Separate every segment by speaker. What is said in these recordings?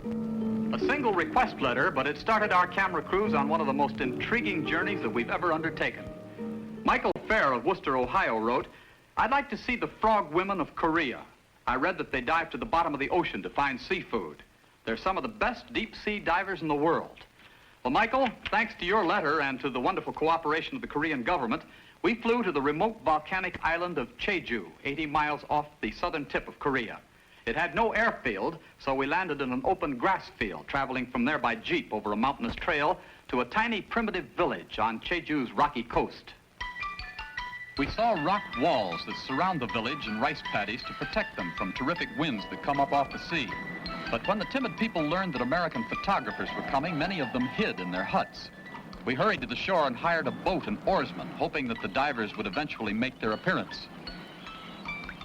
Speaker 1: A single request letter, but it started our camera crews on one of the most intriguing journeys that we've ever undertaken. Michael Fair of Worcester, Ohio wrote, "I'd like to see the frog women of Korea. I read that they dive to the bottom of the ocean to find seafood. They're some of the best deep-sea divers in the world." Well, Michael, thanks to your letter and to the wonderful cooperation of the Korean government, we flew to the remote volcanic island of Jeju, 80 miles off the southern tip of Korea. It had no airfield, so we landed in an open grass field, traveling from there by jeep over a mountainous trail to a tiny primitive village on Jeju's rocky coast. We saw rock walls that surround the village and rice paddies to protect them from terrific winds that come up off the sea. But when the timid people learned that American photographers were coming, many of them hid in their huts. We hurried to the shore and hired a boat and oarsmen, hoping that the divers would eventually make their appearance.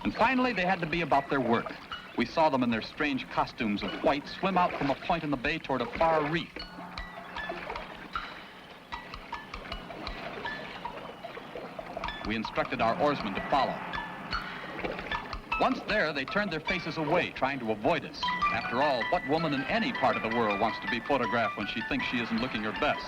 Speaker 1: And finally, they had to be about their work. We saw them in their strange costumes of white swim out from a point in the bay toward a far reef. We instructed our oarsmen to follow. Once there, they turned their faces away, trying to avoid us. After all, what woman in any part of the world wants to be photographed when she thinks she isn't looking her best?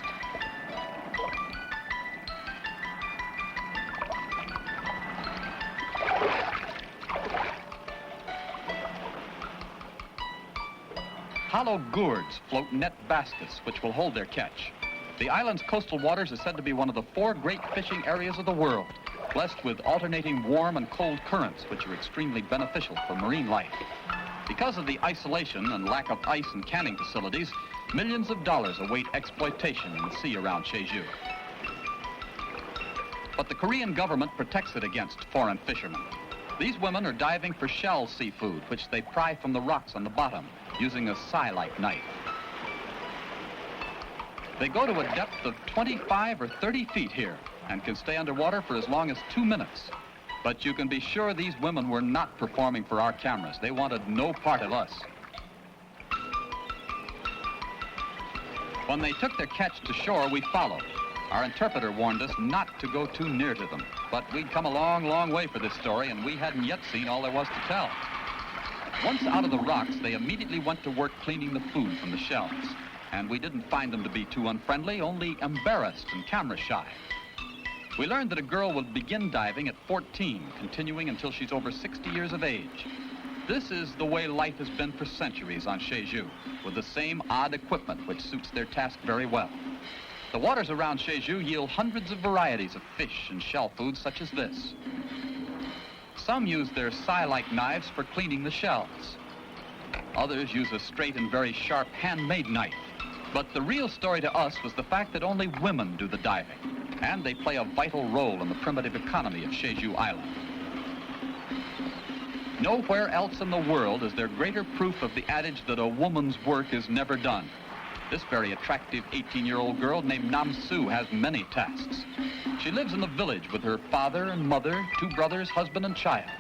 Speaker 1: Hollow gourds float net baskets, which will hold their catch. The island's coastal waters are said to be one of the 4 great fishing areas of the world, blessed with alternating warm and cold currents, which are extremely beneficial for marine life. Because of the isolation and lack of ice and canning facilities, millions of dollars await exploitation in the sea around Jeju. But the Korean government protects it against foreign fishermen. These women are diving for shell seafood, which they pry from the rocks on the bottom, using a scythe-like knife. They go to a depth of 25 or 30 feet here and can stay underwater for as long as 2 minutes. But you can be sure these women were not performing for our cameras. They wanted no part of us. When they took their catch to shore, we followed. Our interpreter warned us not to go too near to them, but we'd come a long, long way for this story, and we hadn't yet seen all there was to tell. Once out of the rocks, they immediately went to work cleaning the food from the shells. And we didn't find them to be too unfriendly, only embarrassed and camera shy. We learned that a girl will begin diving at 14, continuing until she's over 60 years of age. This is the way life has been for centuries on Jeju, with the same odd equipment which suits their task very well. The waters around Jeju yield hundreds of varieties of fish and shell foods such as this. Some use their scythe-like knives for cleaning the shells. Others use a straight and very sharp handmade knife. But the real story to us was the fact that only women do the diving, and they play a vital role in the primitive economy of Jeju Island. Nowhere else in the world is there greater proof of the adage that a woman's work is never done. This very attractive 18-year-old girl named Nam Soo has many tasks. She lives in the village with her father and mother, 2 brothers, husband, and child.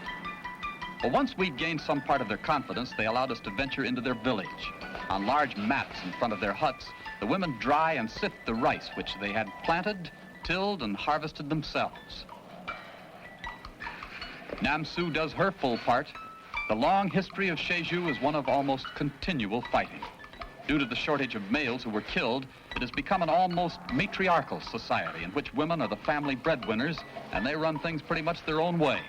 Speaker 1: Well, once we'd gained some part of their confidence, they allowed us to venture into their village. On large mats in front of their huts, the women dry and sift the rice, which they had planted, tilled, and harvested themselves. Nam Soo does her full part. The long history of Jeju is one of almost continual fighting. Due to the shortage of males who were killed, it has become an almost matriarchal society in which women are the family breadwinners, and they run things pretty much their own way.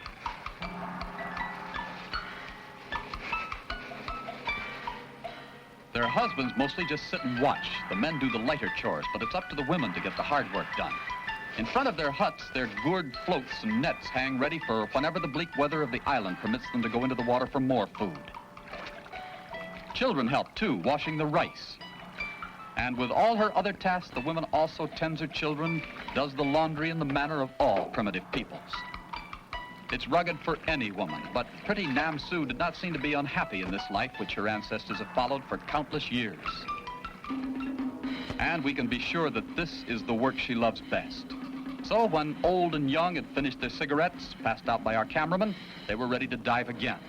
Speaker 1: Their husbands mostly just sit and watch. The men do the lighter chores, but it's up to the women to get the hard work done. In front of their huts, their gourd floats and nets hang ready for whenever the bleak weather of the island permits them to go into the water for more food. Children help, too, washing the rice. And with all her other tasks, the woman also tends her children, does the laundry in the manner of all primitive peoples. It's rugged for any woman, but pretty Nam Soo did not seem to be unhappy in this life which her ancestors have followed for countless years. And we can be sure that this is the work she loves best. So when old and young had finished their cigarettes, passed out by our cameraman, they were ready to dive again.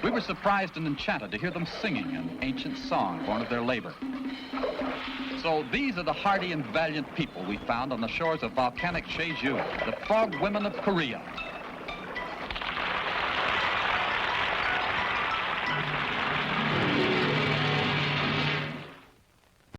Speaker 1: We were surprised and enchanted to hear them singing an ancient song born of their labor. So these are the hardy and valiant people we found on the shores of volcanic Jeju, the frog women of Korea.